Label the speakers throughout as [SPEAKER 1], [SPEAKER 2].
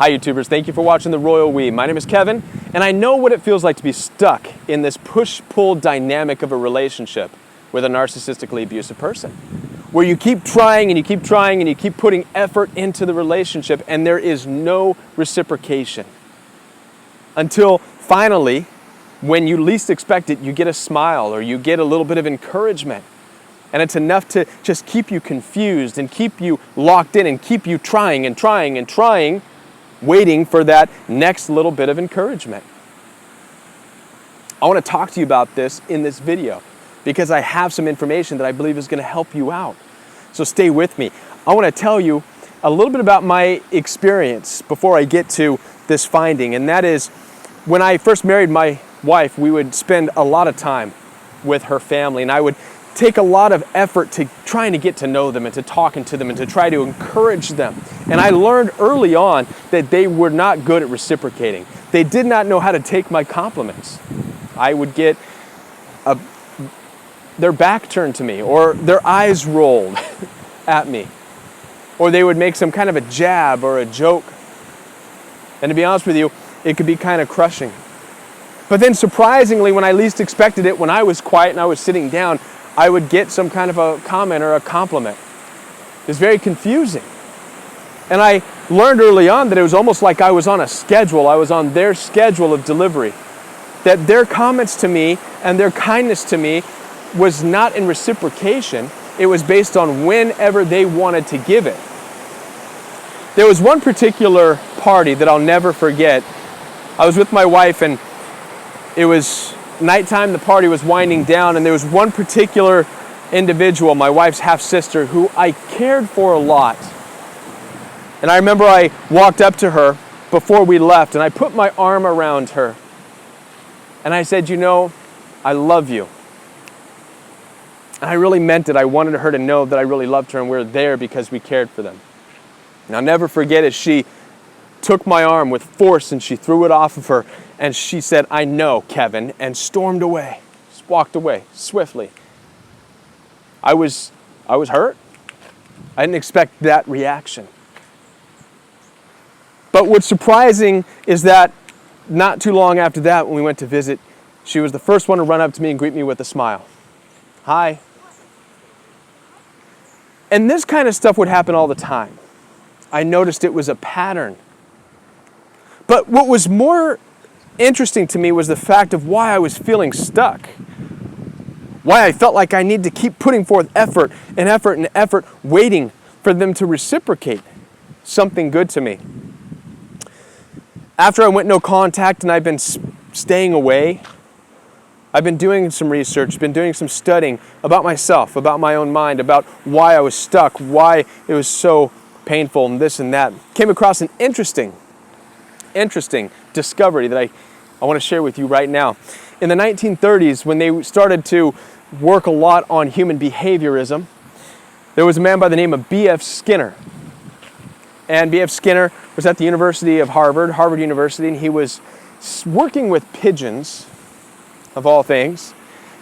[SPEAKER 1] Hi YouTubers, thank you for watching The Royal We. My name is Kevin, and I know what it feels like to be stuck in this push-pull dynamic of a relationship with a narcissistically abusive person, where you keep trying and you keep trying and you keep putting effort into the relationship and there is no reciprocation. Until finally, when you least expect it, you get a smile or you get a little bit of encouragement. And it's enough to just keep you confused and keep you locked in and keep you trying and trying and trying, waiting for that next little bit of encouragement. I want to talk to you about this in this video because I have some information that I believe is going to help you out. So stay with me. I want to tell you a little bit about my experience before I get to this finding, and that is when I first married my wife, we would spend a lot of time with her family, and I would take a lot of effort to trying to get to know them and to talking to them and to try to encourage them. And I learned early on that they were not good at reciprocating. They did not know how to take my compliments. I would get their back turned to me, or their eyes rolled at me, or they would make some kind of a jab or a joke. And to be honest with you, it could be kind of crushing. But then surprisingly, when I least expected it, when I was quiet and I was sitting down, I would get some kind of a comment or a compliment. It was very confusing. And I learned early on that it was almost like I was on a schedule. I was on their schedule of delivery. That their comments to me and their kindness to me was not in reciprocation. It was based on whenever they wanted to give it. There was one particular party that I'll never forget. I was with my wife and it was nighttime, the party was winding down, and there was one particular individual, my wife's half-sister, who I cared for a lot. And I remember I walked up to her before we left, and I put my arm around her. And I said, you know, I love you. And I really meant it. I wanted her to know that I really loved her, and we were there because we cared for them. And I'll never forget it. She took my arm with force, and she threw it off of her. And she said, I know, Kevin, and stormed away, just walked away swiftly. I was hurt. I didn't expect that reaction. But what's surprising is that not too long after that, when we went to visit, she was the first one to run up to me and greet me with a smile. Hi. And this kind of stuff would happen all the time. I noticed it was a pattern. But what was more interesting to me was the fact of why I was feeling stuck. Why I felt like I need to keep putting forth effort and effort and effort, waiting for them to reciprocate something good to me. After I went no contact and I've been staying away, I've been doing some research, been doing some studying about myself, about my own mind, about why I was stuck, why it was so painful and this and that. Came across an interesting discovery that I want to share with you right now. In the 1930s, when they started to work a lot on human behaviorism, there was a man by the name of B.F. Skinner. And B.F. Skinner was at the University of Harvard University, and he was working with pigeons, of all things.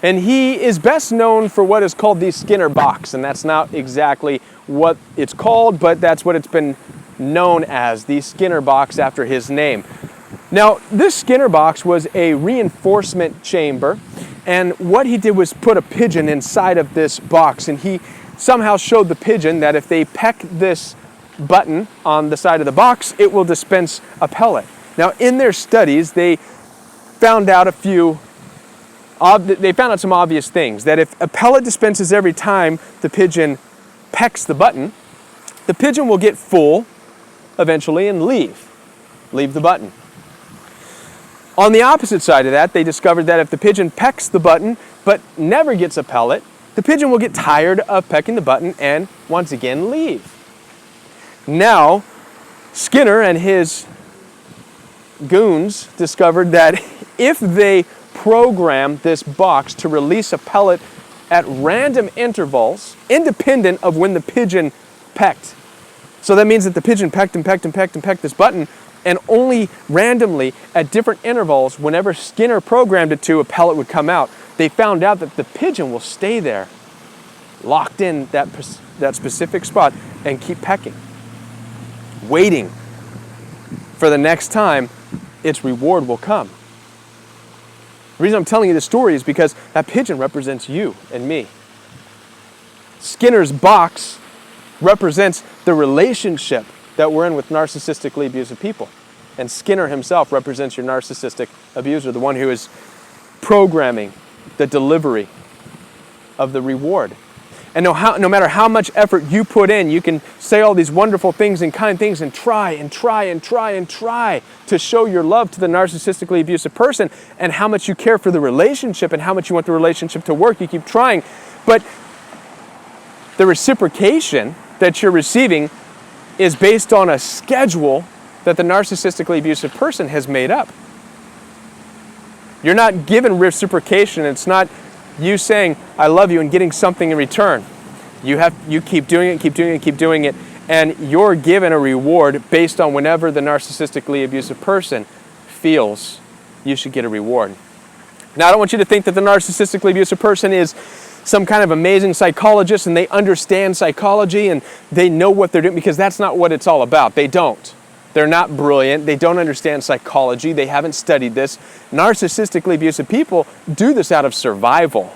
[SPEAKER 1] And he is best known for what is called the Skinner box, and that's not exactly what it's called, but that's what it's been known as, the Skinner box, after his name. Now, this Skinner box was a reinforcement chamber, and what he did was put a pigeon inside of this box, and he somehow showed the pigeon that if they peck this button on the side of the box, it will dispense a pellet. Now, in their studies, they found out some obvious things, that if a pellet dispenses every time the pigeon pecks the button, the pigeon will get full eventually and leave the button. On the opposite side of that, they discovered that if the pigeon pecks the button but never gets a pellet, the pigeon will get tired of pecking the button and once again leave. Now, Skinner and his goons discovered that if they program this box to release a pellet at random intervals, independent of when the pigeon pecked. So that means that the pigeon pecked and pecked and pecked and pecked this button, and only randomly at different intervals, whenever Skinner programmed it to, a pellet would come out. They found out that the pigeon will stay there, locked in that specific spot, and keep pecking, waiting for the next time, its reward will come. The reason I'm telling you this story is because that pigeon represents you and me. Skinner's box represents the relationship that we're in with narcissistically abusive people. And Skinner himself represents your narcissistic abuser, the one who is programming the delivery of the reward. And no matter how much effort you put in, you can say all these wonderful things and kind things and try to show your love to the narcissistically abusive person and how much you care for the relationship and how much you want the relationship to work. You keep trying. But the reciprocation that you're receiving is based on a schedule that the narcissistically abusive person has made up. You're not given reciprocation. It's not you saying, I love you, and getting something in return. You keep doing it, and you're given a reward based on whenever the narcissistically abusive person feels you should get a reward. Now, I don't want you to think that the narcissistically abusive person is some kind of amazing psychologist and they understand psychology and they know what they're doing, because that's not what it's all about. They don't. They're not brilliant. They don't understand psychology. They haven't studied this. Narcissistically abusive people do this out of survival.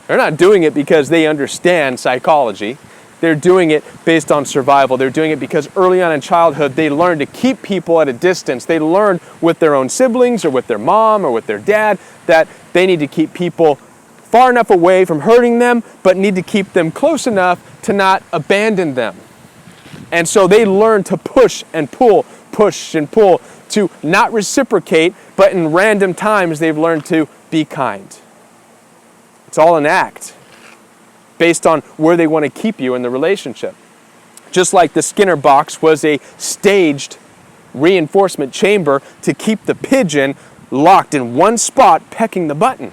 [SPEAKER 1] They're not doing it because they understand psychology. They're doing it based on survival. They're doing it because early on in childhood, they learn to keep people at a distance. They learn with their own siblings or with their mom or with their dad that they need to keep people far enough away from hurting them, but need to keep them close enough to not abandon them. And so they learn to push and pull, to not reciprocate, but in random times they've learned to be kind. It's all an act based on where they want to keep you in the relationship. Just like the Skinner box was a staged reinforcement chamber to keep the pigeon locked in one spot, pecking the button.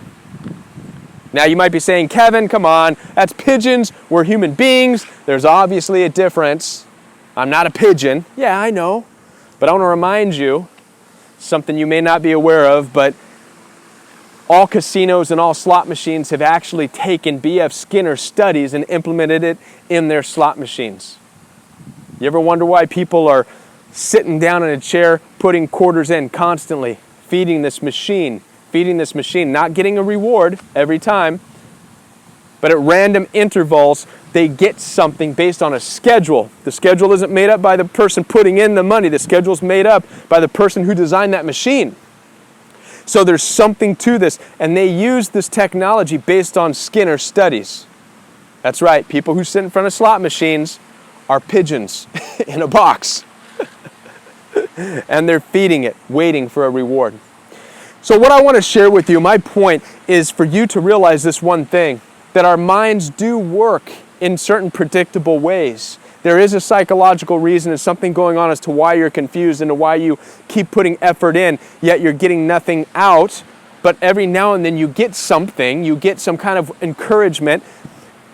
[SPEAKER 1] Now you might be saying, Kevin, come on, that's pigeons, we're human beings, there's obviously a difference. I'm not a pigeon. Yeah, I know. But I want to remind you, something you may not be aware of, but all casinos and all slot machines have actually taken B.F. Skinner studies and implemented it in their slot machines. You ever wonder why people are sitting down in a chair, putting quarters in constantly, feeding this machine, not getting a reward every time, but at random intervals, they get something based on a schedule. The schedule isn't made up by the person putting in the money. The schedule is made up by the person who designed that machine. So there's something to this, and they use this technology based on Skinner studies. That's right, people who sit in front of slot machines are pigeons in a box. And they're feeding it, waiting for a reward. So what I want to share with you, my point is for you to realize this one thing, that our minds do work in certain predictable ways. There is a psychological reason, there's something going on as to why you're confused and to why you keep putting effort in, yet you're getting nothing out. But every now and then you get something, you get some kind of encouragement,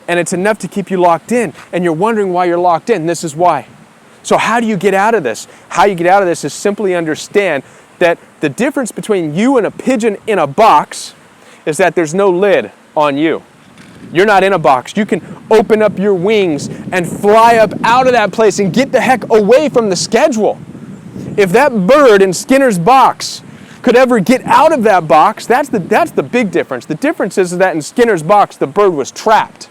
[SPEAKER 1] and it's enough to keep you locked in. And you're wondering why you're locked in. This is why. So how do you get out of this? How you get out of this is simply understand that the difference between you and a pigeon in a box is that there's no lid on you. You're not in a box. You can open up your wings and fly up out of that place and get the heck away from the schedule. If that bird in Skinner's box could ever get out of that box, that's the big difference. The difference is that in Skinner's box, the bird was trapped.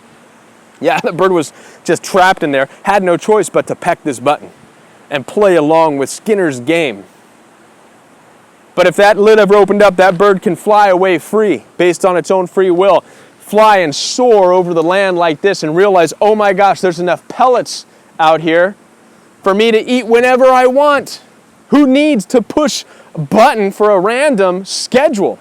[SPEAKER 1] Yeah, the bird was just trapped in there, had no choice but to peck this button and play along with Skinner's game. But if that lid ever opened up, that bird can fly away free based on its own free will. Fly and soar over the land like this and realize, oh my gosh, there's enough pellets out here for me to eat whenever I want. Who needs to push a button for a random schedule,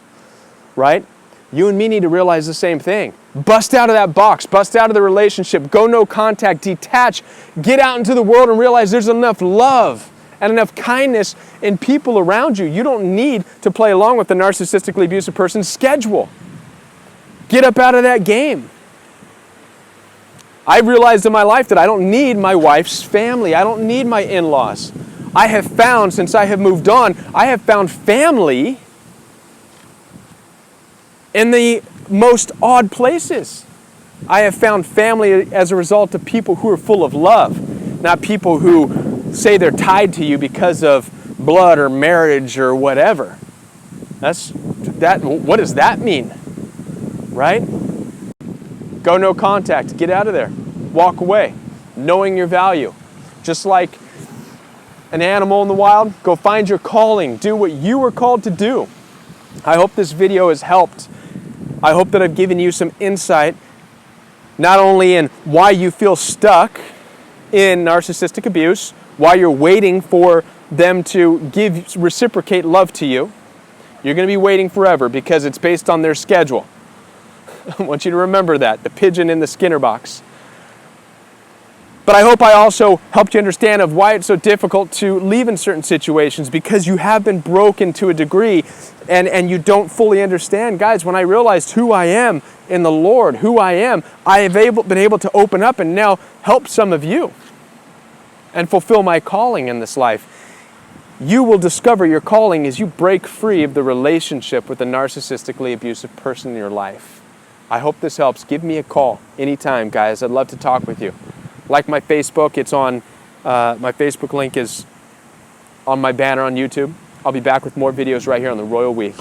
[SPEAKER 1] right? You and me need to realize the same thing. Bust out of that box, bust out of the relationship, go no contact, detach, get out into the world and realize there's enough love and enough kindness in people around you. You don't need to play along with the narcissistically abusive person's schedule. Get up out of that game. I realized in my life that I don't need my wife's family. I don't need my in-laws. I have found, since I have moved on, I have found family in the most odd places. I have found family as a result of people who are full of love, not people who say they're tied to you because of blood or marriage or whatever. What does that mean? Right? Go no contact. Get out of there. Walk away. Knowing your value. Just like an animal in the wild, go find your calling. Do what you were called to do. I hope this video has helped. I hope that I've given you some insight, not only in why you feel stuck in narcissistic abuse, why you're waiting for them to reciprocate love to you. You're going to be waiting forever because it's based on their schedule. I want you to remember that, the pigeon in the Skinner box. But I hope I also helped you understand of why it's so difficult to leave in certain situations, because you have been broken to a degree and you don't fully understand. Guys, when I realized who I am in the Lord, who I am, I have been able to open up and now help some of you and fulfill my calling in this life. You will discover your calling as you break free of the relationship with the narcissistically abusive person in your life. I hope this helps. Give me a call anytime, guys. I'd love to talk with you. Like my Facebook, it's on, my Facebook link is on my banner on YouTube. I'll be back with more videos right here on the Royal We.